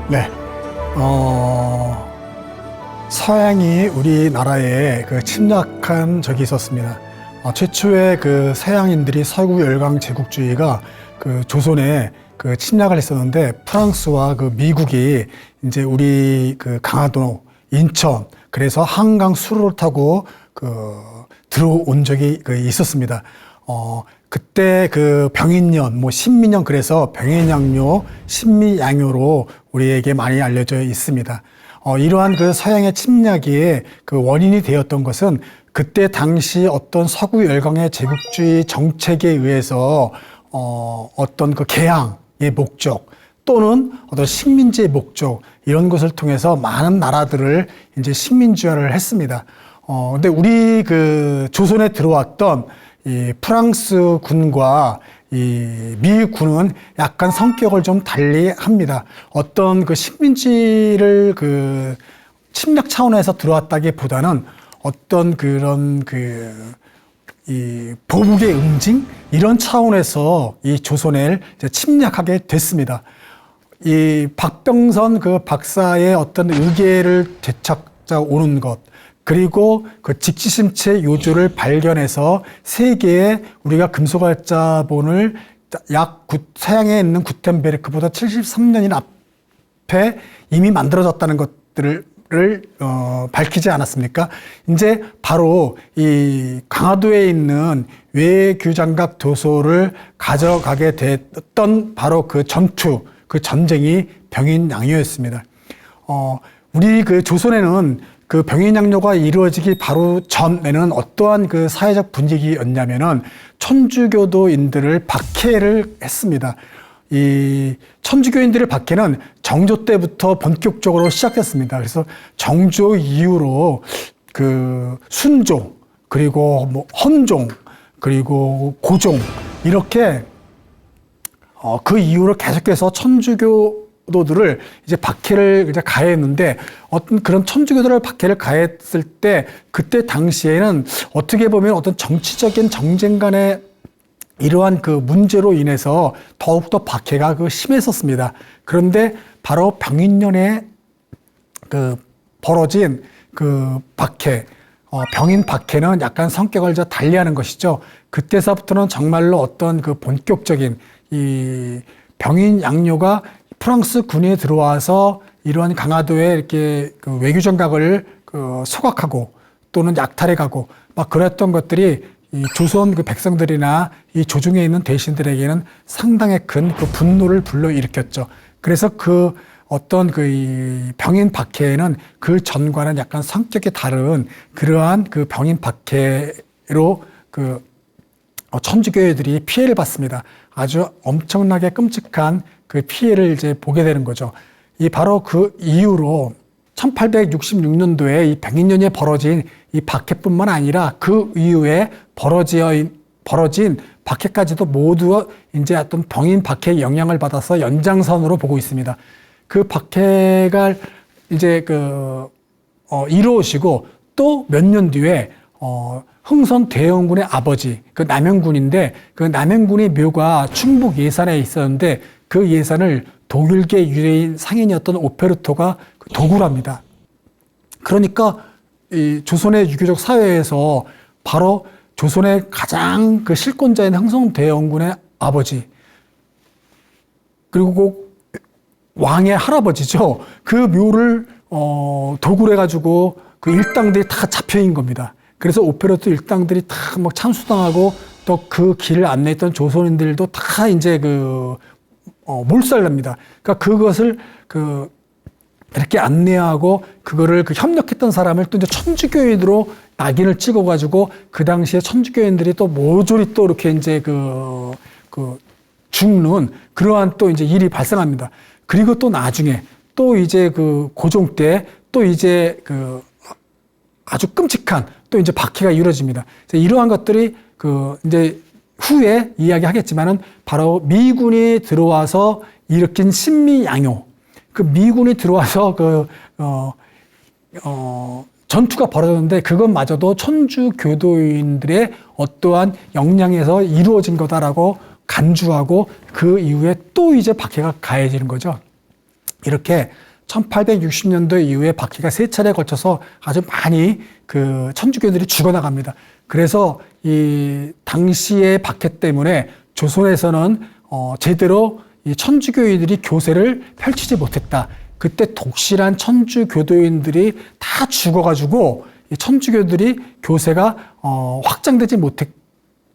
네. 서양이 우리나라에 그 침략한 적이 있었습니다. 최초의 그 서양인들이 서구 열강 제국주의가 그 조선에 그 침략을 했었는데 프랑스와 그 미국이 이제 우리 그 강화도, 인천, 그래서 한강 수로를 타고 그 들어온 적이 그 있었습니다. 그때 그 병인년, 뭐 신민년, 그래서 병인양요, 신미양요로 우리에게 많이 알려져 있습니다. 이러한 그 서양의 침략의 그 원인이 되었던 것은 그때 당시 어떤 서구 열강의 제국주의 정책에 의해서 어떤 그 개항의 목적 또는 어떤 식민지의 목적 이런 것을 통해서 많은 나라들을 이제 식민지화를 했습니다. 근데 우리 그 조선에 들어왔던 이 프랑스 군과 이 미군은 약간 성격을 좀 달리 합니다. 어떤 그 식민지를 그 침략 차원에서 들어왔다기보다는 어떤 그런 이 보국의 응징 이런 차원에서 이 조선을 이제 침략하게 됐습니다. 이 박병선 그 박사의 어떤 의궤를 되찾아 오는 것, 그리고 그 직지심체 요조를 발견해서 세계에 우리가 금속활자본을 서양에 있는 구텐베르크보다 73년인 앞에 이미 만들어졌다는 것들을 밝히지 않았습니까? 이제 바로 이 강화도에 있는 외교장각 도서를 가져가게 됐던 바로 그 전투, 그 전쟁이 병인양요였습니다. 우리 그 조선에는 그 병인양요가 이루어지기 바로 전에는 어떠한 그 사회적 분위기였냐면은 천주교도인들을 박해를 했습니다. 이 천주교인들의 박해는 정조 때부터 본격적으로 시작됐습니다. 그래서 정조 이후로 그 순종, 그리고 뭐 헌종, 그리고 고종 이렇게 그 이후로 계속해서 천주교도들을 이제 박해를 이제 가했는데 어떤 그런 천주교도를 박해를 가했을 때 그때 당시에는 어떻게 보면 어떤 정치적인 정쟁 간의 이러한 그 문제로 인해서 더욱더 박해가 그 심했었습니다. 그런데 바로 병인년에 그 벌어진 그 박해, 병인 박해는 약간 성격을 좀 달리하는 것이죠. 그때서부터는 정말로 어떤 그 본격적인 이 병인 양요가 프랑스 군에 들어와서 이러한 강화도에 이렇게 그 외교장각을 그 소각하고 또는 약탈해가고 막 그랬던 것들이 이 조선 그 백성들이나 이 조중에 있는 대신들에게는 상당히 큰 그 분노를 불러일으켰죠. 그래서 그 어떤 그 이 병인 박해는 그 전과는 약간 성격이 다른 그러한 그 병인 박해로 그 천주교회들이 피해를 받습니다. 아주 엄청나게 끔찍한 그 피해를 이제 보게 되는 거죠. 이 바로 그 이후로 1866년도에 이 백인년에 벌어진 이 박해뿐만 아니라 그 이후에 벌어진 박해까지도 모두 이제 어떤 병인 박해의 영향을 받아서 연장선으로 보고 있습니다. 그 박해가 이제 이루어지고 또 몇 년 뒤에 흥선 대원군의 아버지, 그 남영군인데 그 남영군의 묘가 충북 예산에 있었는데 그 예산을 독일계 유래인 상인이었던 오페르토가 도굴합니다. 그러니까 이 조선의 유교적 사회에서 바로 조선의 가장 그 실권자인 흥선대원군의 아버지 그리고 왕의 할아버지죠. 그 묘를 도굴해가지고 그 일당들이 다 잡혀인 겁니다. 그래서 오페르토 일당들이 다 막 참수당하고 또 그 길을 안내했던 조선인들도 다 이제 몰살납니다. 그러니까 그것을 이렇게 안내하고 그거를 협력했던 사람을 또 이제 천주교인으로 낙인을 찍어가지고 그 당시에 천주교인들이 또 모조리 또 이렇게 이제 죽는 그러한 또 이제 일이 발생합니다. 그리고 또 나중에 또 이제 고종 때 또 이제 아주 끔찍한 또 이제 박해가 이루어집니다. 이러한 것들이 이제 후에 이야기하겠지만은 바로 미군이 들어와서 일으킨 신미양요. 그 미군이 들어와서 전투가 벌어졌는데 그것마저도 천주교도인들의 어떠한 역량에서 이루어진 거다라고 간주하고 그 이후에 또 이제 박해가 가해지는 거죠. 이렇게 1860년도 이후에 박해가 세 차례에 걸쳐서 아주 많이 그 천주교들이 죽어나갑니다. 그래서 이 당시의 박해 때문에 조선에서는 제대로 이 천주교인들이 교세를 펼치지 못했다. 그때 독실한 천주교도인들이 다 죽어가지고 이 천주교들이 교세가 확장되지 못했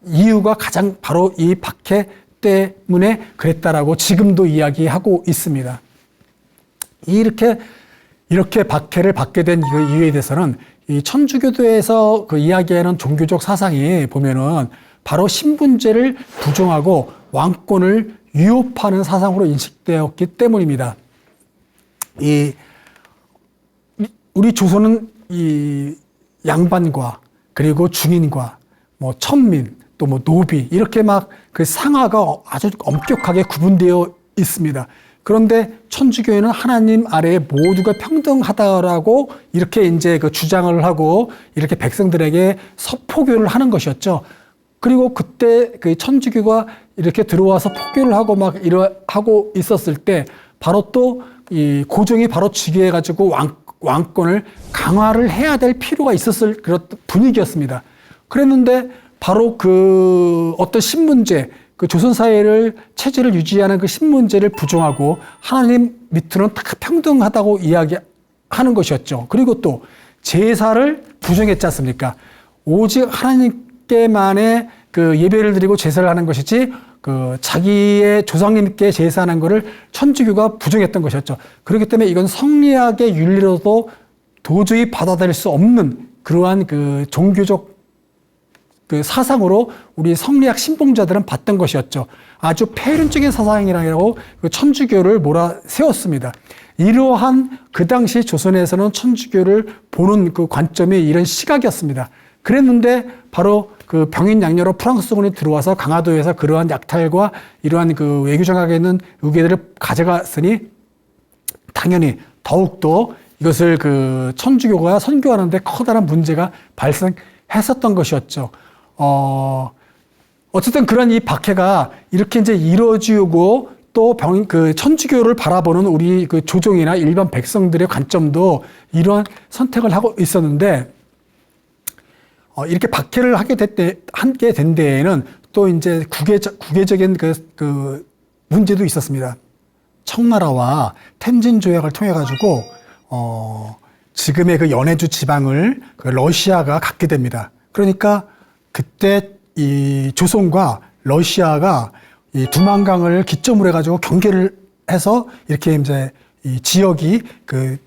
이유가 가장 바로 이 박해 때문에 그랬다라고 지금도 이야기하고 있습니다. 이렇게 박해를 받게 된 이유에 대해서는 이 천주교도에서 그 이야기하는 종교적 사상이 보면은 바로 신분제를 부정하고 왕권을 위협하는 사상으로 인식되었기 때문입니다. 우리 조선은 이 양반과 그리고 중인과 뭐 천민 또 뭐 노비 이렇게 막 그 상하가 아주 엄격하게 구분되어 있습니다. 그런데 천주교회는 하나님 아래에 모두가 평등하다라고 이렇게 이제 그 주장을 하고 이렇게 백성들에게 서포교를 하는 것이었죠. 그리고 그때 그 천주교가 이렇게 들어와서 포교를 하고 막 하고 있었을 때 바로 또 이 고종이 바로 즉위해가지고 왕권을 강화를 해야 될 필요가 있었을 그런 분위기였습니다. 그랬는데 바로 그 어떤 신문제, 그 조선사회를 체제를 유지하는 그 신문제를 부정하고 하나님 밑으로는 다 평등하다고 이야기하는 것이었죠. 그리고 또 제사를 부정했지 않습니까? 오직 하나님께만의 그 예배를 드리고 제사를 하는 것이지 그 자기의 조상님께 제사하는 것을 천주교가 부정했던 것이었죠. 그렇기 때문에 이건 성리학의 윤리로도 도저히 받아들일 수 없는 그러한 그 종교적 그 사상으로 우리 성리학 신봉자들은 봤던 것이었죠. 아주 폐륜적인 사상이라고 그 천주교를 몰아세웠습니다. 이러한 그 당시 조선에서는 천주교를 보는 그 관점이 이런 시각이었습니다. 그랬는데 바로 그 병인 양녀로 프랑스군이 들어와서 강화도에서 그러한 약탈과 이러한 그 외교 정학에 있는 의궤들을 가져갔으니 당연히 더욱더 이것을 그 천주교가 선교하는데 커다란 문제가 발생했었던 것이었죠. 어쨌든 그런 이 박해가 이렇게 이제 이루어지고 또 그 천주교를 바라보는 우리 그 조정이나 일반 백성들의 관점도 이러한 선택을 하고 있었는데, 이렇게 박해를 하게 된 데에는 또 이제 국외적인 그 문제도 있었습니다. 청나라와 텐진 조약을 통해 가지고 지금의 그 연해주 지방을 그 러시아가 갖게 됩니다. 그러니까 그때 이 조선과 러시아가 이 두만강을 기점으로 해가지고 경계를 해서 이렇게 이제 이 지역이 그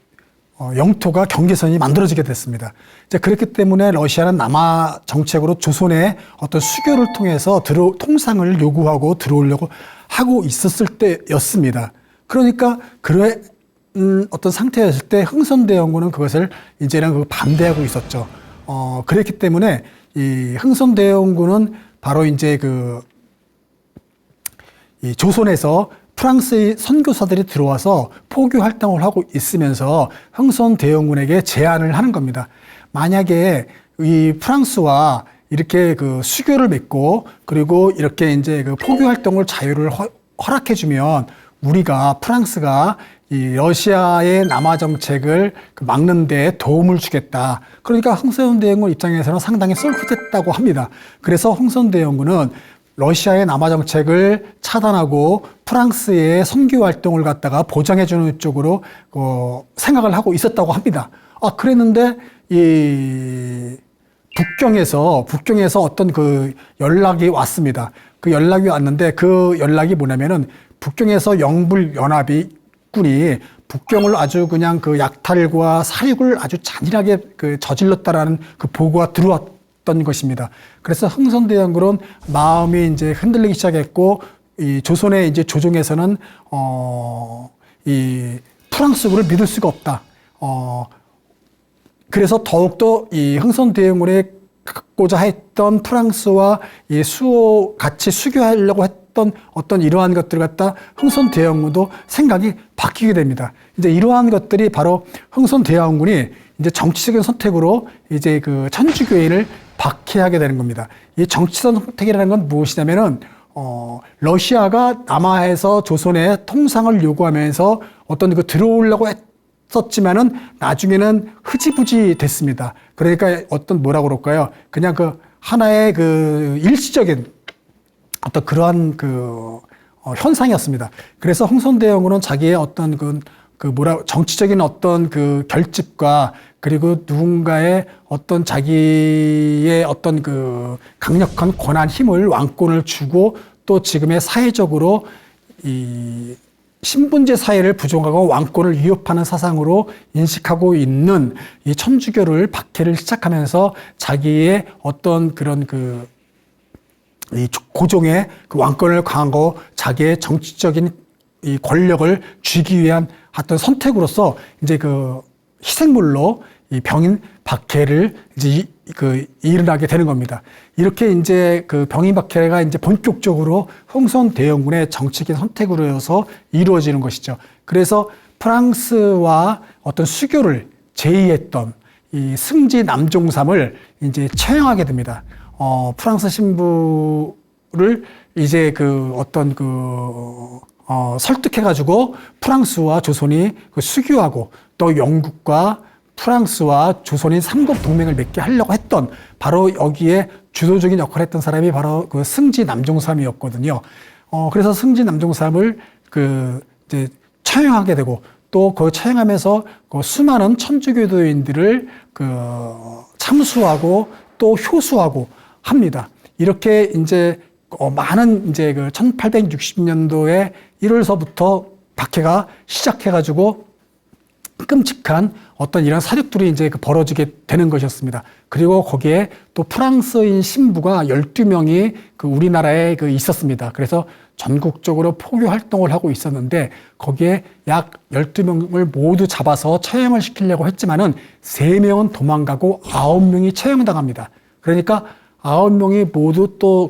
영토가 경계선이 만들어지게 됐습니다. 이제 그렇기 때문에 러시아는 남하 정책으로 조선의 어떤 수교를 통해서 통상을 요구하고 들어오려고 하고 있었을 때였습니다. 그러니까 그런 어떤 상태였을 때 흥선대원군은 그것을 이제는 반대하고 있었죠. 그랬기 때문에 이 흥선대원군은 바로 이제 이 조선에서 프랑스의 선교사들이 들어와서 포교 활동을 하고 있으면서 흥선대원군에게 제안을 하는 겁니다. 만약에 이 프랑스와 이렇게 그 수교를 맺고 그리고 이렇게 이제 그 포교 활동을 자유를 허락해주면 우리가 프랑스가 이 러시아의 남하 정책을 막는 데 도움을 주겠다. 그러니까 흥선대원군 입장에서는 상당히 쏠깃했다고 합니다. 그래서 흥선대원군은 러시아의 남하 정책을 차단하고 프랑스의 선교 활동을 갖다가 보장해주는 쪽으로 생각을 하고 있었다고 합니다. 그랬는데 이 북경에서 어떤 그 연락이 왔습니다. 그 연락이 왔는데 그 연락이 뭐냐면은 북경에서 영불연합이 군이 북경을 아주 그냥 그 약탈과 사육을 아주 잔인하게 저질렀다라는 그 보고가 들어왔던 것입니다. 그래서 흥선대원군은 마음이 이제 흔들리기 시작했고 이 조선의 이제 조정에서는 이 프랑스군을 믿을 수가 없다. 그래서 더욱더 이 흥선대원군에 갖고자 했던 프랑스와 이 같이 수교하려고 했던 어떤 이러한 것들을 갖다 흥선대원군도 생각이 바뀌게 됩니다. 이제 이러한 것들이 바로 흥선대원군이 이제 정치적인 선택으로 이제 그 천주교회를 박해하게 되는 겁니다. 이 정치적 선택이라는 건 무엇이냐면은 러시아가 남하에서 조선의 통상을 요구하면서 어떤 그 들어오려고 했었지만은 나중에는 흐지부지 됐습니다. 그러니까 어떤 뭐라고 그럴까요? 그냥 그 하나의 그 일시적인 어떤 그러한 현상이었습니다. 그래서 홍선대왕후는 자기의 어떤 정치적인 어떤 그 결집과 그리고 누군가의 어떤 자기의 어떤 그 강력한 권한 힘을 왕권을 주고 또 지금의 사회적으로 이 신분제 사회를 부정하고 왕권을 위협하는 사상으로 인식하고 있는 이 천주교를 박해를 시작하면서 자기의 어떤 그런 이 고종의 그 왕권을 강하고 자기의 정치적인 이 권력을 쥐기 위한 어떤 선택으로서 이제 그 희생물로 이 병인 박해를 이제 일어나게 되는 겁니다. 이렇게 이제 그 병인 박해가 이제 본격적으로 홍선대원군의 정치적인 선택으로서 이루어지는 것이죠. 그래서 프랑스와 어떤 수교를 제의했던 이 승지 남종삼을 이제 처형하게 됩니다. 프랑스 신부를 이제 설득해가지고 프랑스와 조선이 수교하고 또 영국과 프랑스와 조선이 삼국 동맹을 맺게 하려고 했던 바로 여기에 주도적인 역할을 했던 사람이 바로 그 승지 남종삼이었거든요. 그래서 승지 남종삼을 이제 처형하게 되고 또 그 처형하면서 그 수많은 천주교도인들을 참수하고 또 효수하고 합니다. 이렇게 이제 많은 이제 1860년도에 1월서부터 박해가 시작해가지고 끔찍한 어떤 이런 사륙들이 이제 벌어지게 되는 것이었습니다. 그리고 거기에 또 프랑스인 신부가 12명이 우리나라에 있었습니다. 그래서 전국적으로 포교 활동을 하고 있었는데 거기에 약 12명을 모두 잡아서 처형을 시키려고 했지만은 3명은 도망가고 9명이 처형당합니다. 그러니까 9명이 모두 또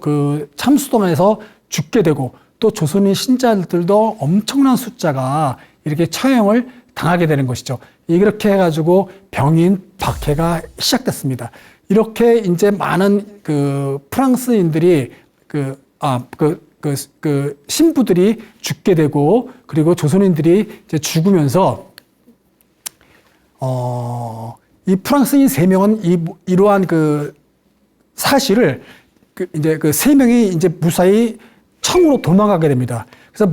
참수동에서 죽게 되고 또 조선인 신자들도 엄청난 숫자가 이렇게 처형을 당하게 되는 것이죠. 이렇게 해가지고 병인 박해가 시작됐습니다. 이렇게 이제 많은 프랑스인들이 신부들이 죽게 되고 그리고 조선인들이 이제 죽으면서 이 프랑스인 3명은 이러한 사실을 이제 3명이 이제 무사히 청으로 도망가게 됩니다. 그래서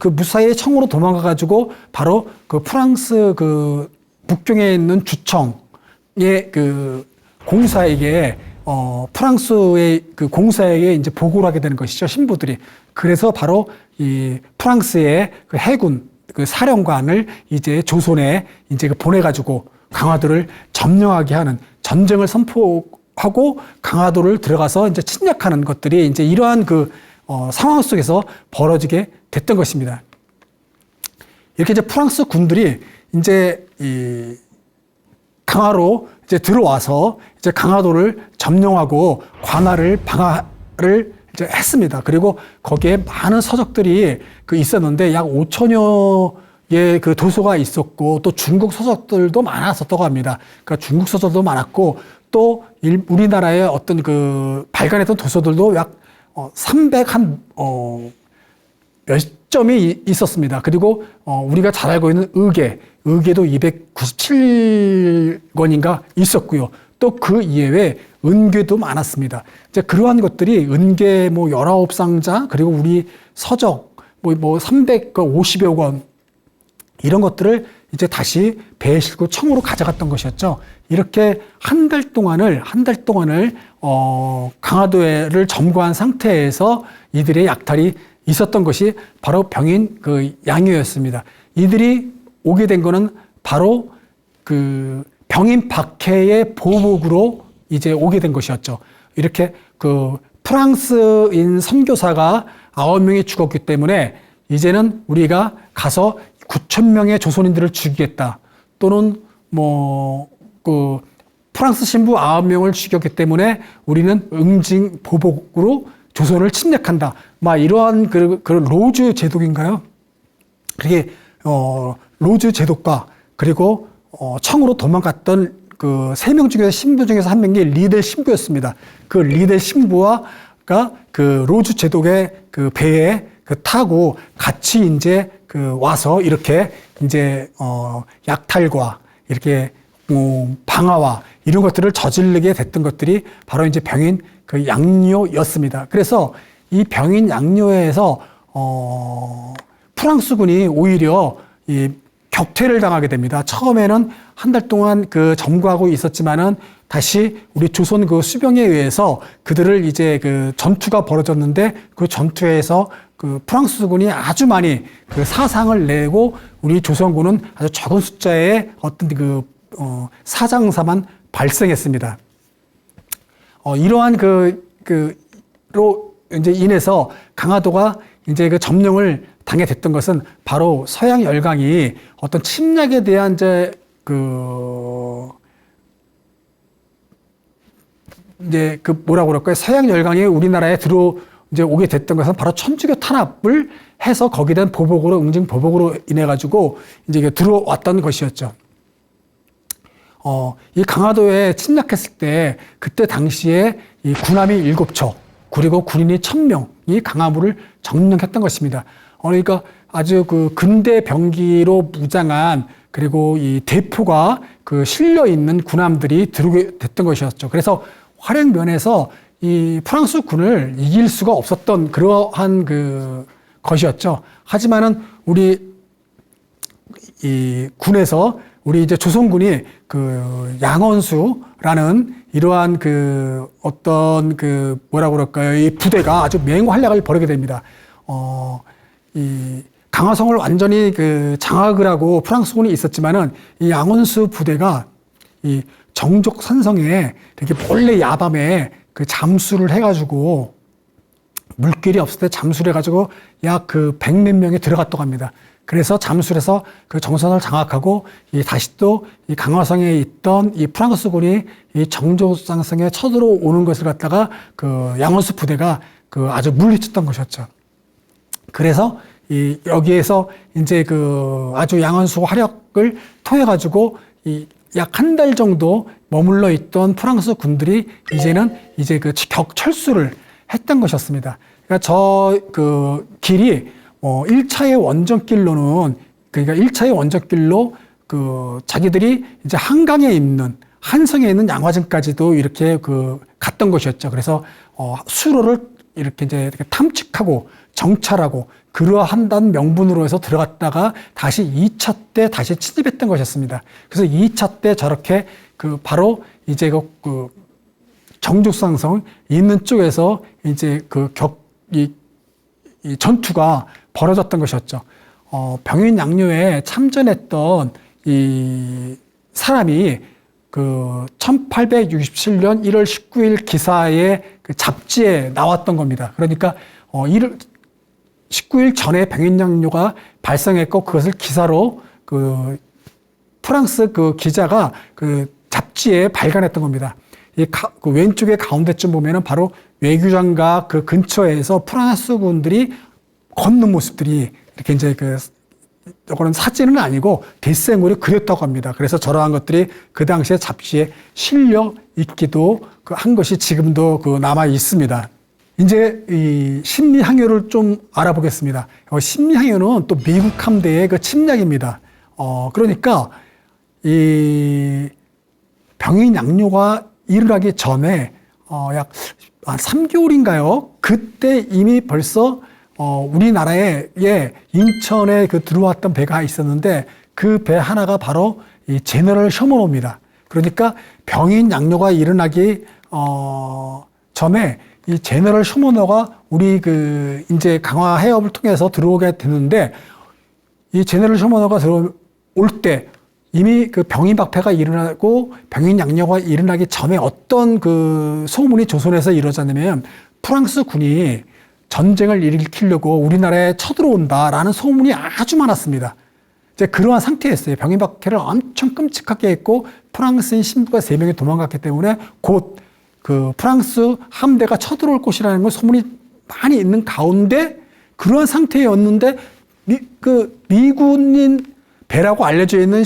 무사히 청으로 도망가가지고 바로 프랑스 북경에 있는 주청의 공사에게 프랑스의 공사에게 이제 보고를 하게 되는 것이죠, 신부들이. 그래서 바로 이 프랑스의 해군 사령관을 이제 조선에 이제 보내가지고 강화도를 점령하게 하는 전쟁을 선포하고 강화도를 들어가서 이제 침략하는 것들이 이제 이러한 상황 속에서 벌어지게 됐던 것입니다. 이렇게 이제 프랑스 군들이 이제 이 강화로 이제 들어와서 이제 강화도를 점령하고 관할을 방어를 이제 했습니다. 그리고 거기에 많은 서적들이 있었는데 약 5천여의 도서가 있었고 또 중국 서적들도 많았었다고 합니다. 그러니까 중국 서적도 많았고 또 우리나라의 어떤 발간했던 도서들도 약 300몇 점이 있었습니다. 그리고 우리가 잘 알고 있는 의계도 297권인가 있었고요. 또 그 이외에 은궤도 많았습니다. 이제 그러한 것들이 은궤 19상자 그리고 우리 서적 350여 권 이런 것들을 이제 다시 배에 싣고 청으로 가져갔던 것이었죠. 이렇게 한 달 동안을 강화도를 점거한 상태에서 이들의 약탈이 있었던 것이 바로 병인 양요였습니다. 이들이 오게 된 거는 바로 병인 박해의 보복으로 이제 오게 된 것이었죠. 이렇게 프랑스인 선교사가 9명이 죽었기 때문에 이제는 우리가 가서 9,000명의 조선인들을 죽이겠다. 또는 프랑스 신부 9명을 죽였기 때문에 우리는 응징 보복으로 조선을 침략한다. 이러한 그런 로즈 제독인가요? 그게 로즈 제독과 그리고 청으로 도망갔던 3명 중에서 신부 중에서 한 명이 리델 신부였습니다. 그 리델 신부와 그 로즈 제독의 그 배에 그 타고 같이 이제 그 와서 이렇게 이제 약탈과 이렇게 방화와 이런 것들을 저지르게 됐던 것들이 바로 이제 병인 그 양료였습니다. 그래서 이 병인 양료에서 프랑스군이 오히려 이 격퇴를 당하게 됩니다. 처음에는 한 달 동안 그 점거하고 있었지만은 다시 우리 조선 그 수병에 의해서 그들을 이제 그 전투가 벌어졌는데 그 전투에서 그 프랑스군이 아주 많이 그 사상을 내고 우리 조선군은 아주 적은 숫자의 어떤 그 사장사만 발생했습니다. 이러한 로 이제 인해서 강화도가 이제 그 점령을 당해 됐던 것은 바로 서양 열강이 어떤 침략에 대한 이제 뭐라고 그럴까요? 서양 열강이 우리나라에 이제 오게 됐던 것은 바로 천주교 탄압을 해서 거기에 대한 응징 보복으로 인해 가지고 이제 들어왔던 것이었죠. 이 강화도에 침략했을 때 그때 당시에 이 군함이 7척 그리고 군인이 1000명이 강화도를 점령했던 것입니다. 그러니까 아주 그 근대 병기로 무장한 그리고 이 대포가 그 실려 있는 군함들이 들어오게 됐던 것이었죠. 그래서 활약 면에서 이 프랑스 군을 이길 수가 없었던 그러한 그 것이었죠. 하지만은 우리 이 군에서 우리 이제 조선군이 그 양원수라는 이러한 그 어떤 그 뭐라고 그럴까요? 이 부대가 아주 맹활약을 벌이게 됩니다. 이 강화성을 완전히 그 장악을 하고 프랑스군이 있었지만은 이 양원수 부대가 이 정족 산성에 이렇게 몰래 야밤에 그 잠수를 해가지고 물길이 없을 때 잠수를 해가지고 약 그 100몇 명이 들어갔다고 합니다. 그래서 잠수를 해서 그 정선을 장악하고 다시 또 이 강화성에 있던 이 프랑스군이 이 정족산성에 쳐들어오는 것을 갖다가 그 양원수 부대가 그 아주 물리쳤던 것이었죠. 그래서 여기에서 이제 그 아주 양원수 활약을 통해 가지고 약 한 달 정도 머물러 있던 프랑스 군들이 이제는 이제 그 철수를 했던 것이었습니다. 그러니까 그 길이 1차의 원정길로는 그러니까 1차의 원정길로 그 자기들이 이제 한강에 있는 한성에 있는 양화진까지도 이렇게 그 갔던 것이었죠. 그래서 수로를 이렇게 탐측하고 정찰하고 그러한다는 명분으로 해서 들어갔다가 다시 2차 때 다시 침입했던 것이었습니다. 그래서 2차 때 저렇게 그 바로 이제 그 정족산성 있는 쪽에서 이제 이 전투가 벌어졌던 것이었죠. 병인 양료에 참전했던 이 사람이 그 1867년 1월 19일 기사의 그 잡지에 나왔던 겁니다. 그러니까 19일 전에 병인 양료가 발생했고 그것을 기사로 그 프랑스 그 기자가 그 잡지에 발간했던 겁니다. 그 왼쪽에 가운데쯤 보면은 바로 외교장과 그 근처에서 프랑스 군들이 걷는 모습들이 이렇게 이제 저거는 사진은 아니고 대생으로 그렸다고 합니다. 그래서 저러한 것들이 그 당시에 잡지에 실려 있기도 한 것이 지금도 남아 있습니다. 이제 이 신미항요를 좀 알아보겠습니다. 신미항요는 또 미국 함대의 그 침략입니다. 그러니까 이 병인 양료가 일어나기 전에 약 한 3개월인가요? 그때 이미 벌써 우리나라에 인천에 들어왔던 배가 있었는데 그 배 하나가 바로 이 제너럴 셔먼호입니다. 그러니까 병인 양료가 일어나기 전에 이 제너럴 셔먼호가 우리 이제 강화 해협을 통해서 들어오게 되는데 이 제너럴 셔먼호가 들어올 때 이미 병인 박해가 일어나고 병인 양료가 일어나기 전에 어떤 소문이 조선에서 이루어졌냐면 프랑스 군이 전쟁을 일으키려고 우리나라에 쳐들어온다라는 소문이 아주 많았습니다. 이제 그러한 상태였어요. 병인 박해를 엄청 끔찍하게 했고 프랑스인 신부가 3명이 도망갔기 때문에 곧 프랑스 함대가 쳐들어올 것이라는 걸 소문이 많이 있는 가운데 그러한 상태였는데 미군인 배라고 알려져 있는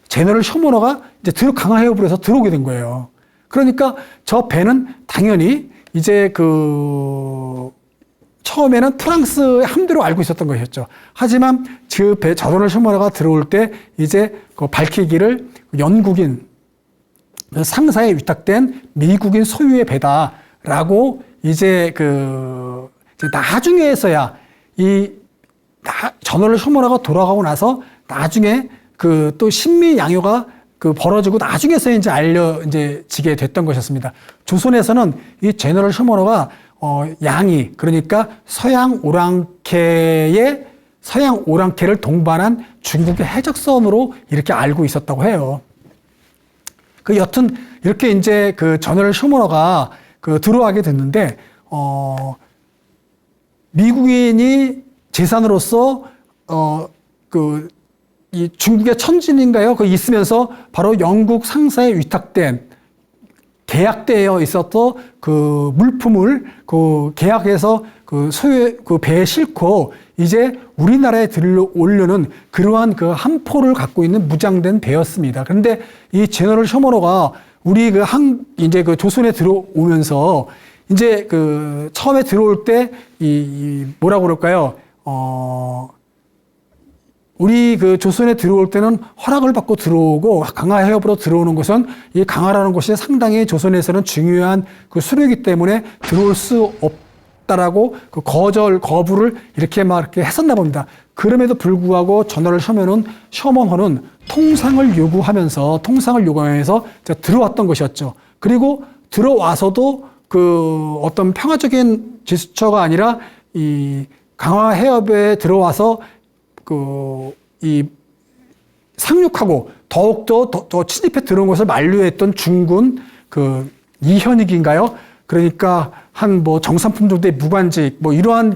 제너럴 셔먼호가 이제 강화 해협으로 해서 들어오게 된 거예요. 그러니까 저 배는 당연히 이제 처음에는 프랑스의 함대로 알고 있었던 것이었죠. 하지만 그 배, 저널 셔머너가 들어올 때 이제 그 밝히기를 영국인 상사에 위탁된 미국인 소유의 배다라고 이제 나중에서야 저널 셔머너가 돌아가고 나서 나중에 또 신미 양요가 벌어지고 나중에서 이제 알려지게 됐던 것이었습니다. 조선에서는 이 제너럴 셔머너가 양이, 그러니까 서양 오랑캐를 동반한 중국의 해적선으로 이렇게 알고 있었다고 해요. 여튼 이렇게 이제 저널 셔머너가 들어가게 됐는데 미국인이 재산으로서 이 중국의 천진인가요? 있으면서 바로 영국 상사에 위탁된 계약되어 있었던 물품을 계약해서 소유 배에 싣고 이제 우리나라에 들어오려는 그러한 함포를 갖고 있는 무장된 배였습니다. 그런데 이 제너럴 셔머너가 우리 이제 조선에 들어오면서 이제 처음에 들어올 때 뭐라고 그럴까요? 우리 조선에 들어올 때는 허락을 받고 들어오고 강화 해협으로 들어오는 것은 이 강화라는 곳이 상당히 조선에서는 중요한 수로이기 때문에 들어올 수 없다라고 거부를 이렇게 했었나 봅니다. 그럼에도 불구하고 저널 셔머너는 통상을 요구하면서 들어왔던 것이었죠. 그리고 들어와서도 어떤 평화적인 제스처가 아니라 이 강화 해협에 들어와서 상륙하고 더욱더 더 침입해 들어온 것을 만류했던 중군 이현익인가요? 그러니까 정삼품 정도의 무관직 이러한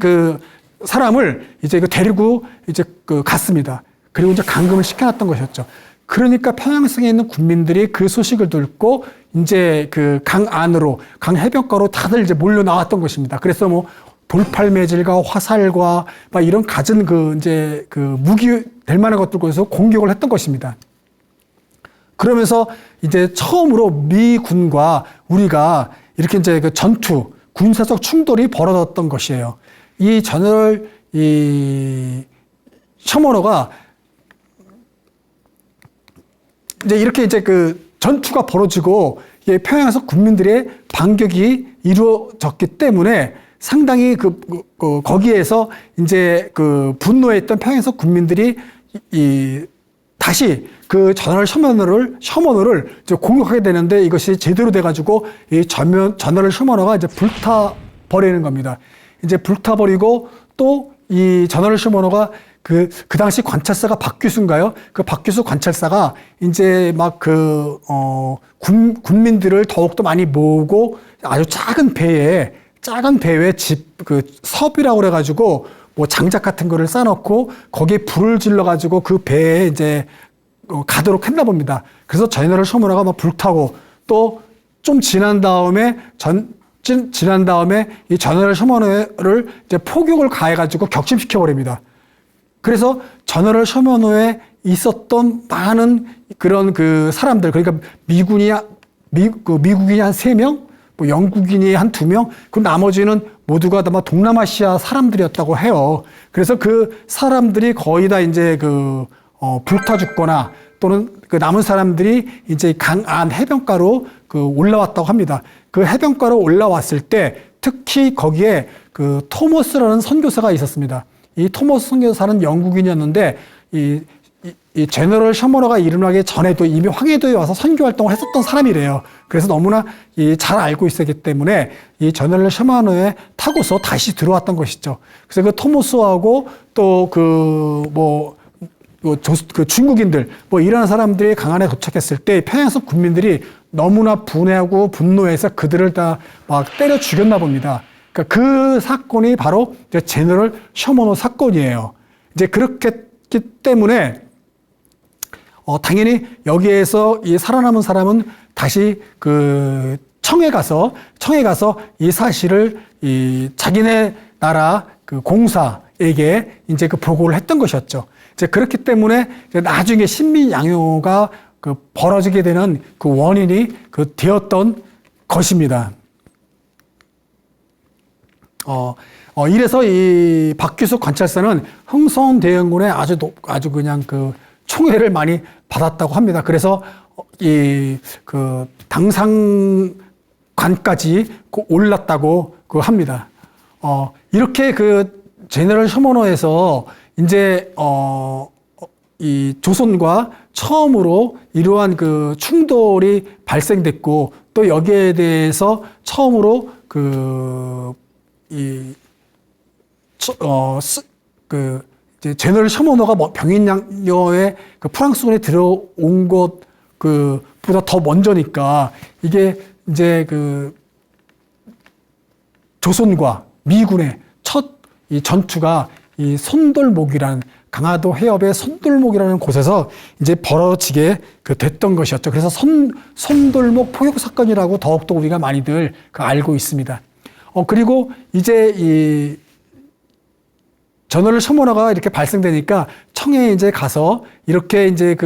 사람을 이제 데리고 이제 갔습니다. 그리고 이제 감금을 시켜놨던 것이었죠. 그러니까 평양성에 있는 군민들이 그 소식을 듣고 이제 강 안으로, 강 해변가로 다들 이제 몰려 나왔던 것입니다. 그래서 돌팔매질과 화살과 이런 갖은 무기 될 만한 것들에서 공격을 했던 것입니다. 그러면서 이제 처음으로 미군과 우리가 이렇게 이제 전투, 군사적 충돌이 벌어졌던 것이에요. 이 저널 셔머너가 이제 이렇게 이제 전투가 벌어지고 평양에서 국민들의 반격이 이루어졌기 때문에 상당히 거기에서 이제 분노했던 평양에서 국민들이 다시 저널 셔머너를 이제 공격하게 되는데 이것이 제대로 돼가지고 이 저널 셔머너가 이제 불타버리는 겁니다. 이제 불타버리고 또 이 저널 셔머너가 그 당시 관찰사가 박규수인가요? 박규수 관찰사가 이제 군민들을 더욱더 많이 모으고 아주 작은 배에 섭이라고 그래가지고 장작 같은 거를 쌓아놓고 거기에 불을 질러가지고 그 배에 이제 가도록 했나 봅니다. 그래서 저널 셔머너가 불타고 또 좀 지난 다음에 이 저널 셔머너를 이제 포격을 가해가지고 격침시켜 버립니다. 그래서 저널 셔머너에 있었던 많은 그런 사람들, 그러니까 미국인이 한 3명, 영국인이 한 2명, 그 나머지는 모두가 다 동남아시아 사람들이었다고 해요. 그래서 그 사람들이 거의 다 이제 불타 죽거나 또는 남은 사람들이 이제 강안 해변가로 올라왔다고 합니다. 해변가로 올라왔을 때 특히 거기에 토머스라는 선교사가 있었습니다. 이 토머스 선교사는 영국인이었는데 이 제너럴 셔머너가 일어나기 전에도 이미 황해도에 와서 선교 활동을 했었던 사람이래요. 그래서 너무나 잘 알고 있었기 때문에 이 저널 셔머너에 타고서 다시 들어왔던 것이죠. 그래서 토머스하고 또 중국인들 이런 사람들이 강안에 도착했을 때 평양성 국민들이 너무나 분해하고 분노해서 그들을 다 때려 죽였나 봅니다. 그러니까 그 사건이 바로 이제 제너럴 셔머너 사건이에요. 이제 그렇기 때문에 당연히 여기에서 이 살아남은 사람은 다시 청에 가서 이 사실을 자기네 나라 공사에게 이제 보고를 했던 것이었죠. 이제 그렇기 때문에 나중에 신민양요가 벌어지게 되는 원인이 되었던 것입니다. 이래서 이 박규숙 관찰사는 흥선대원군의 아주 그냥 그 총애를 많이 받았다고 합니다. 그래서 그 당상관까지 올랐다고 합니다. 이렇게 그 제너럴 셔머너에서 이제 이 조선과 처음으로 이러한 그 충돌이 발생됐고, 또 여기에 대해서 처음으로 이제 제너럴 셔머너가 병인양요에 그 프랑스군에 들어온 것 보다 더 먼저니까, 이게 이제 그 조선과 미군의 첫 이 전투가 이 손돌목이라는, 강화도 해협의 손돌목이라는 곳에서 이제 벌어지게 됐던 것이었죠. 그래서 손돌목 포격 사건이라고 더욱더 우리가 많이들 알고 있습니다. 그리고 이제 이 제너럴 셔머너가 이렇게 발생되니까 청해에 이제 가서 이렇게 이제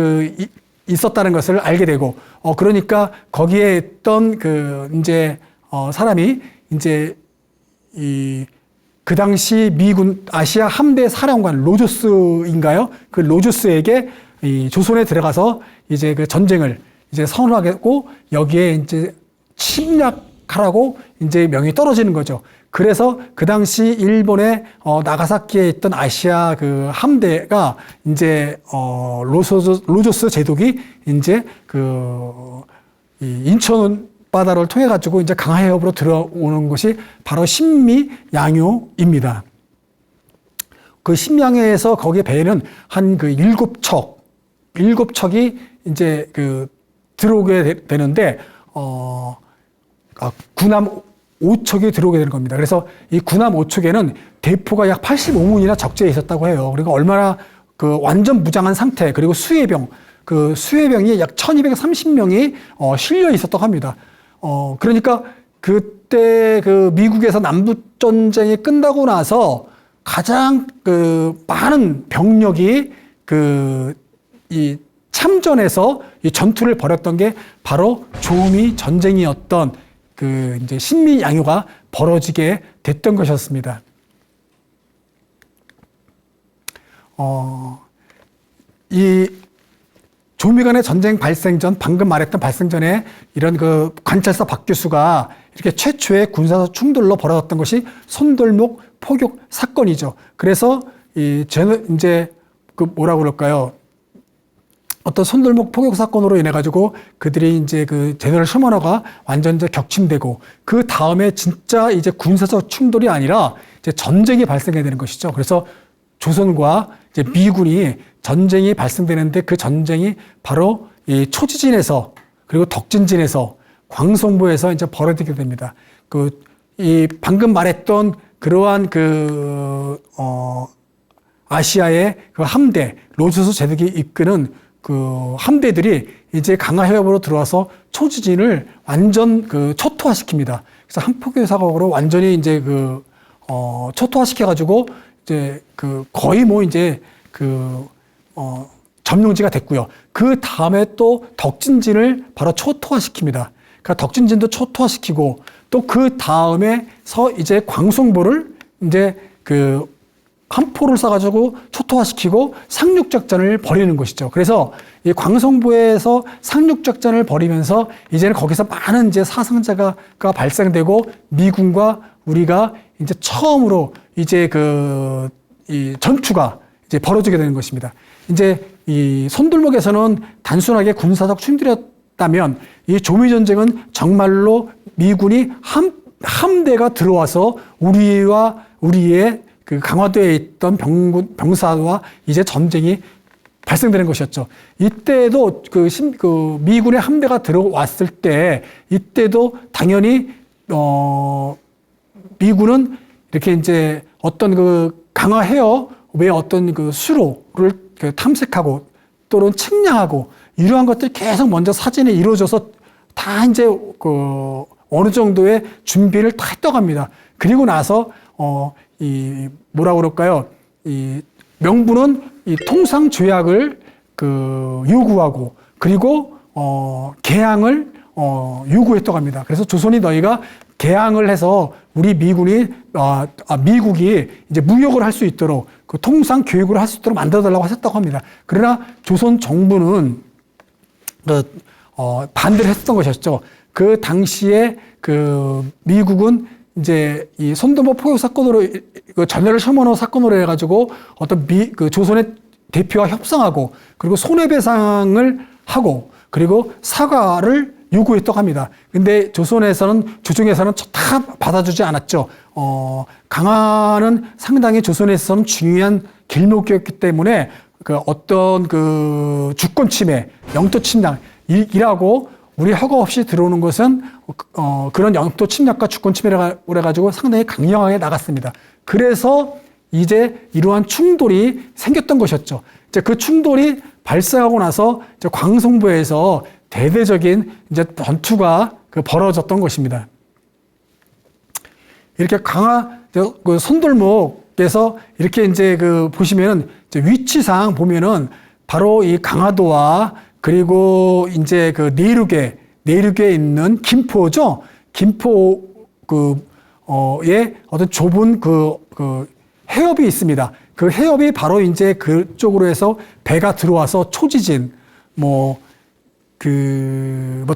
있었다는 것을 알게 되고, 그러니까 거기에 있던 이제 사람이 이제 그 당시 미군 아시아 함대 사령관 로조스인가요? 그 로조스에게 이 조선에 들어가서 이제 그 전쟁을 이제 선언하고, 여기에 이제 침략하라고 이제 명이 떨어지는 거죠. 그래서 그 당시 일본의 나가사키에 있던 아시아 그 함대가 이제 로조스 제독이 이제 이 인천 바다를 통해 가지고 이제 강하해협으로 들어오는 것이 바로 신미양요입니다. 그 신미양요에서 거기에 배에는 한 7척이 이제 들어오게 되는데, 군함 5척이 들어오게 되는 겁니다. 그래서 이 군함 5척에는 대포가 약 85문이나 적재해 있었다고 해요. 그리고 얼마나 완전 무장한 상태, 그리고 수혜병이 약 1230명이 실려 있었다고 합니다. 그러니까 그때 미국에서 남북전쟁이 끝나고 나서 가장 많은 병력이 이 참전에서 이 전투를 벌였던 게 바로 조미 전쟁이었던 이제 신미양요가 벌어지게 됐던 것이었습니다. 이 조미 간의 전쟁 발생 전, 방금 말했던 발생 전에 이런 관찰사 박규수가 이렇게 최초의 군사적 충돌로 벌어졌던 것이 손돌목 포격 사건이죠. 그래서 이제 뭐라고 그럴까요? 어떤 손돌목 포격 사건으로 인해 가지고 그들이 이제 제너럴 셔머너가 완전 이제 격침되고, 그 다음에 진짜 이제 군사적 충돌이 아니라 이제 전쟁이 발생해야 되는 것이죠. 그래서 조선과 이제 미군이 전쟁이 발생되는데, 그 전쟁이 바로 이 초지진에서, 그리고 덕진진에서, 광송보에서 이제 벌어지게 됩니다. 이 방금 말했던 그러한 아시아의 함대, 로조스 제독이 이끄는 함대들이 이제 강하해협으로 들어와서 초지진을 완전 초토화시킵니다. 그래서 한폭의 사고로 완전히 이제 초토화시켜가지고 이제 거의 뭐 이제 점령지가 됐고요. 그 다음에 또 덕진진을 바로 초토화시킵니다. 그러니까 덕진진도 초토화시키고, 또 그 다음에서 이제 광송보를 이제 함포를 쏴가지고 초토화시키고 상륙작전을 벌이는 것이죠. 그래서 이 광송보에서 상륙작전을 벌이면서 이제는 거기서 많은 이제 사상자가 발생되고, 미군과 우리가 이제 처음으로 이제 이 전투가 이제 벌어지게 되는 것입니다. 이제 이 손돌목에서는 단순하게 군사적 충돌이었다면, 이 조미전쟁은 정말로 미군이 함대가 들어와서 우리의 강화도에 있던 병사와 이제 전쟁이 발생되는 것이었죠. 이때도 미군의 함대가 들어왔을 때, 이때도 당연히 미군은 이렇게 이제 어떤 강화해협의 어떤 수로를 탐색하고 또는 측량하고, 이러한 것들이 계속 먼저 사진에 이루어져서 다 이제 어느 정도의 준비를 다 했다고 합니다. 그리고 나서 이 뭐라고 그럴까요? 이 명부는 이 통상 조약을 요구하고, 그리고 개항을 요구했다고 합니다. 그래서 조선이 너희가 개항을 해서 우리 미군이 미국이 이제 무역을 할 수 있도록 그 통상 교육을 할 수 있도록 만들어달라고 하셨다고 합니다. 그러나 조선 정부는 반대를 했었던 것이었죠. 그 당시에 그 미국은 이제 이 손도모 포효 사건으로 그 전열을 셔먼호 사건으로 해가지고 어떤 그 조선의 대표와 협상하고 그리고 손해배상을 하고 그리고 사과를 요구했다고 합니다. 근데 조선에서는 주중에서는 다 받아주지 않았죠. 강화는 상당히 조선에서는 중요한 길목이었기 때문에 그 어떤 그 주권 침해, 영토 침략이라고 우리 허가 없이 들어오는 것은 그런 영토 침략과 주권 침해라고 해가지고 상당히 강력하게 나갔습니다. 그래서 이제 이러한 충돌이 생겼던 것이었죠. 이제 그 충돌이 발생하고 나서 이제 광성부에서 대대적인 이제 전투가 벌어졌던 것입니다. 이렇게 그 손돌목에서 이렇게 이제 보시면은 이제 위치상 보면은 바로 이 강화도와 그리고 이제 그 내륙에 있는 김포죠. 김포 에 어떤 좁은 해협이 있습니다. 그 해협이 바로 이제 그쪽으로 해서 배가 들어와서 초지진,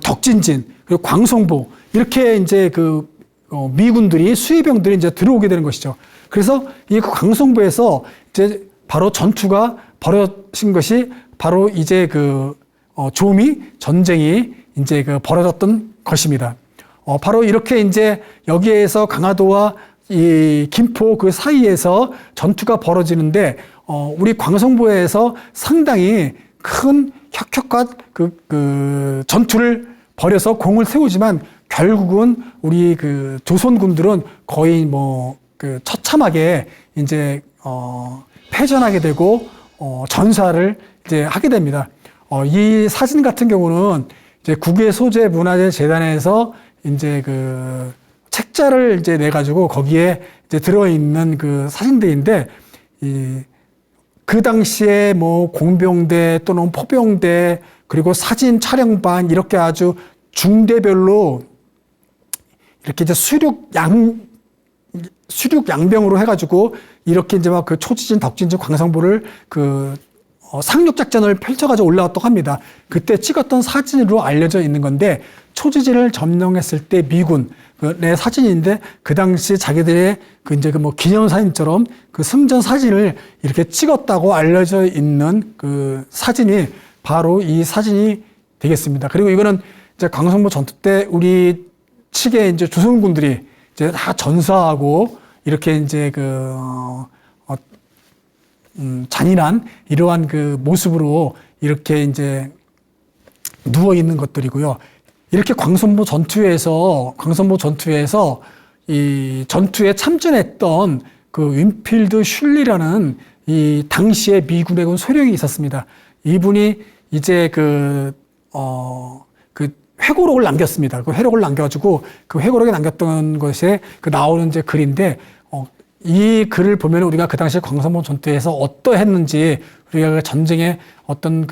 덕진진, 그리고 광성보, 이렇게 이제 미군들이, 수해병들이 이제 들어오게 되는 것이죠. 그래서 이 광성보에서 이제 바로 전투가 벌어진 것이 바로 이제 조미 전쟁이 이제 벌어졌던 것입니다. 바로 이렇게 이제 여기에서 강화도와 이 김포 그 사이에서 전투가 벌어지는데, 우리 광성보에서 상당히 큰 혁혁한 전투를 벌여서 공을 세우지만 결국은 우리 조선군들은 거의 처참하게 이제 패전하게 되고 전사를 이제 하게 됩니다. 이 사진 같은 경우는 이제 국외소재문화재재단에서 이제 책자를 이제 내가지고 거기에 이제 들어있는 사진들인데, 그 당시에 공병대 또는 포병대 그리고 사진 촬영반 이렇게 아주 중대별로 이렇게 이제 수륙 양병으로 해가지고 이렇게 이제 초지진, 덕진진, 광성보를 상륙작전을 펼쳐가지고 올라왔다고 합니다. 그때 찍었던 사진으로 알려져 있는 건데, 초지진을 점령했을 때 미군, 내 사진인데, 그 당시 자기들의 기념사진처럼 승전 사진을 이렇게 찍었다고 알려져 있는 사진이 바로 이 사진이 되겠습니다. 그리고 이거는 이제 광성보 전투 때 우리 측의 이제 조선군들이 이제 다 전사하고 이렇게 이제 잔인한 이러한 모습으로 이렇게 이제 누워 있는 것들이고요. 이렇게 광성보 전투에서 이 전투에 참전했던 윈필드 슐리라는 이 당시에 미군의 소령이 있었습니다. 이분이 이제 회고록을 남겼습니다. 그 회록을 남겨가지고 그 회고록에 남겼던 것에 나오는 이제 글인데, 이 글을 보면 우리가 그 당시 광성보 전투에서 어떠했는지, 우리가 전쟁의 어떤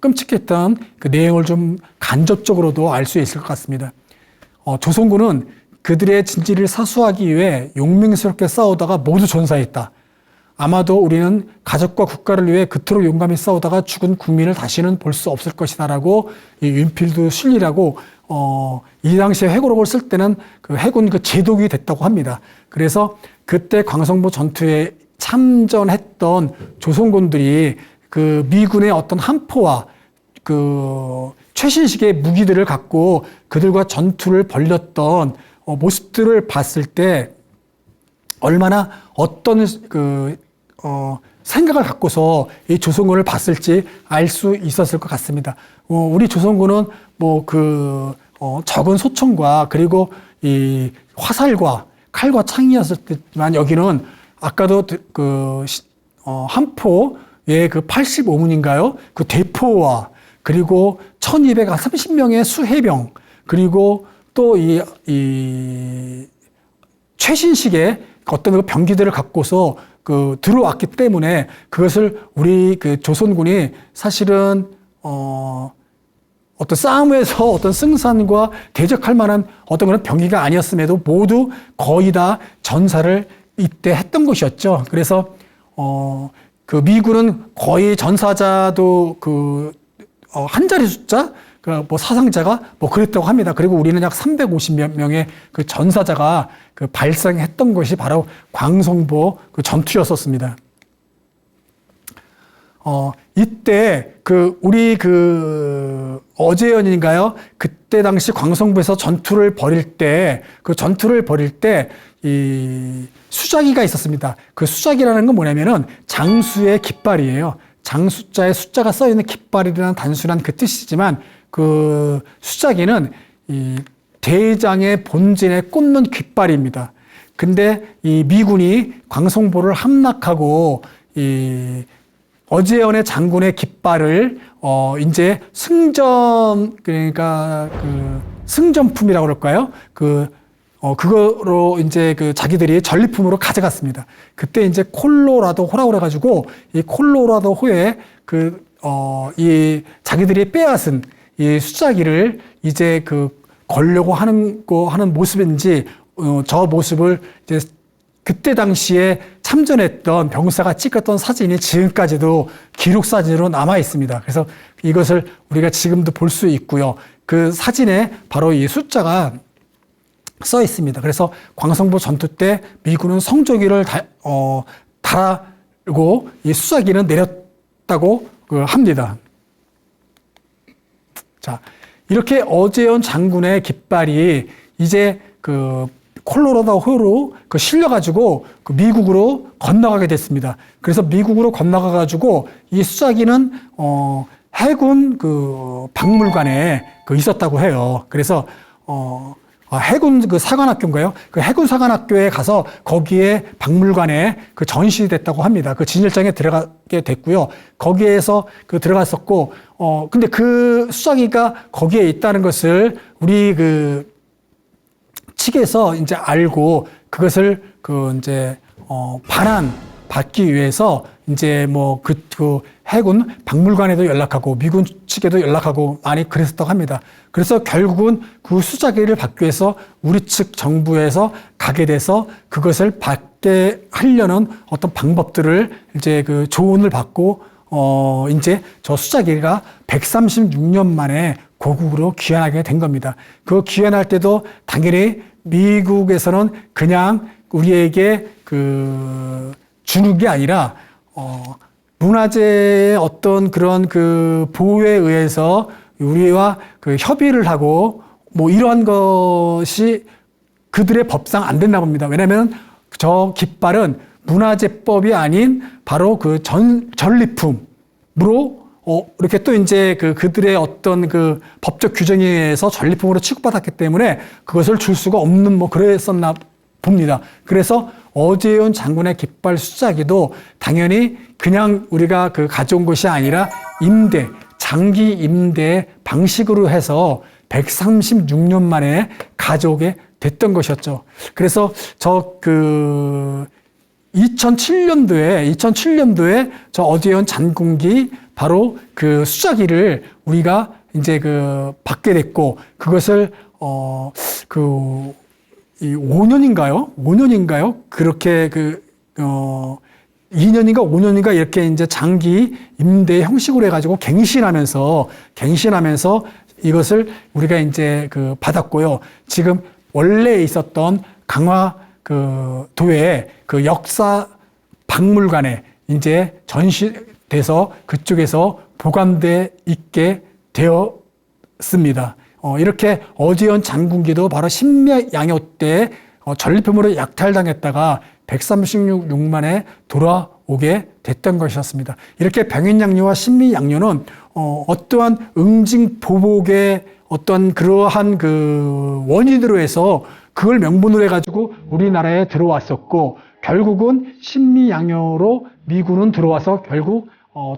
끔찍했던 내용을 좀 간접적으로도 알 수 있을 것 같습니다. 조선군은 그들의 진지를 사수하기 위해 용맹스럽게 싸우다가 모두 전사했다. 아마도 우리는 가족과 국가를 위해 그토록 용감히 싸우다가 죽은 국민을 다시는 볼 수 없을 것이다라고 이 윈필드 슐리라고 이 당시에 회고록을 쓸 때는 해군 제독이 됐다고 합니다. 그래서 그때 광성보 전투에 참전했던 조선군들이 미군의 어떤 함포와 최신식의 무기들을 갖고 그들과 전투를 벌였던 모습들을 봤을 때 얼마나 어떤 생각을 갖고서 이 조선군을 봤을지 알 수 있었을 것 같습니다. 우리 조선군은 적은 소총과 그리고 이 화살과 칼과 창이었을 때지만, 여기는 아까도 함포의 85문인가요? 대포와 그리고 1230명의 수해병, 그리고 또 이 최신식의 어떤 병기들을 갖고서 들어왔기 때문에 그것을 우리 조선군이 사실은 어떤 싸움에서 어떤 승산과 대적할 만한 어떤 그런 병기가 아니었음에도 모두 거의 다 전사를 이때 했던 것이었죠. 그래서 그 미군은 거의 전사자도 한 자리 숫자, 뭐 사상자가 뭐 그랬다고 합니다. 그리고 우리는 약 350여 명의 그 전사자가 그 발생했던 것이 바로 광성보 그 전투였었습니다. 이때 우리 어제연인가요? 그때 당시 광성보에서 전투를 벌일 때 이 수자기가 있었습니다. 그 수자기라는 건 뭐냐면은 장수의 깃발이에요. 장수자에 숫자가 써 있는 깃발이라는 단순한 그 뜻이지만 그 수자기는 이 대장의 본진에 꽂는 깃발입니다. 근데 이 미군이 광성보를 함락하고 이 어제연의 장군의 깃발을 이제 그러니까 승전품이라고 그럴까요? 그거로 이제 자기들이 전리품으로 가져갔습니다. 그때 이제 콜로라도 호라고 그래가지고 이 콜로라도 호에 이 자기들이 빼앗은 이 수자기를 이제 걸려고 하는 모습인지 저 모습을 이제 그때 당시에 참전했던 병사가 찍었던 사진이 지금까지도 기록 사진으로 남아 있습니다. 그래서 이것을 우리가 지금도 볼 수 있고요. 그 사진에 바로 이 숫자가 써 있습니다. 그래서 광성보 전투 때 미군은 성조기를 달고 이 수자기는 내렸다고 합니다. 자, 이렇게 어제연 장군의 깃발이 이제 콜로라도 호로 실려가지고 미국으로 건너가게 됐습니다. 그래서 미국으로 건너가가지고 이 수자기는 해군 박물관에 있었다고 해요. 그래서 해군 사관학교인가요? 해군 사관학교에 가서 거기에 박물관에 전시됐다고 합니다. 진열장에 들어가게 됐고요. 거기에서 들어갔었고, 근데 그 수자기가 거기에 있다는 것을 우리 측에서 이제 알고 그것을 이제 반환받기 위해서 이제 해군 박물관에도 연락하고 미군 측에도 연락하고 많이 그랬었다고 합니다. 그래서 결국은 그 수자기를 받기 위해서 우리 측 정부에서 가게 돼서 그것을 받게 하려는 어떤 방법들을 이제 조언을 받고 이제 저 수자기가 136년 만에 고국으로 귀환하게 된 겁니다. 그 귀환할 때도 당연히 미국에서는 그냥 우리에게 주는 게 아니라 문화재의 어떤 그런 보호에 의해서 우리와 협의를 하고 뭐 이러한 것이 그들의 법상 안 된다 봅니다. 왜냐하면 저 깃발은 문화재법이 아닌 바로 전리품으로 이렇게 또 이제 그들의 어떤 법적 규정에 의해서 전리품으로 취급받았기 때문에 그것을 줄 수가 없는 그랬었나 봅니다. 그래서 어제연 장군의 깃발 수자기도 당연히 그냥 우리가 가져온 것이 아니라 장기 임대 방식으로 해서 136년 만에 가져오게 됐던 것이었죠. 그래서 2007년도에 저 어제연 장군기 바로 수자기를 우리가 이제 받게 됐고, 그것을 이 5년인가요? 그렇게 2년인가 5년인가 이렇게 이제 장기 임대 형식으로 해가지고 갱신하면서 이것을 우리가 이제 받았고요. 지금 원래 있었던 강화도의 역사 박물관에 이제 전시돼서 그쪽에서 보관돼 있게 되었습니다. 이렇게 어제연 장군기도 바로 신미양요 때 전리품으로 약탈당했다가 136만에 돌아오게 됐던 것이었습니다. 이렇게 병인양요와 신미양요는 어떠한 응징보복의 어떤 그러한 원인으로 해서 그걸 명분으로 해가지고 우리나라에 들어왔었고, 결국은 신미양요로 미군은 들어와서 결국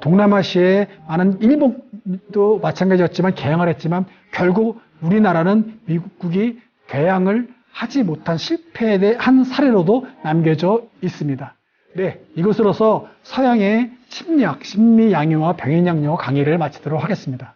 동남아시아의 많은 일본도 마찬가지였지만 개항을 했지만 결국 우리나라는 미국이 개항을 하지 못한 실패한 사례로도 남겨져 있습니다. 네, 이것으로서 서양의 침략, 신미양요와 병인양요 강의를 마치도록 하겠습니다.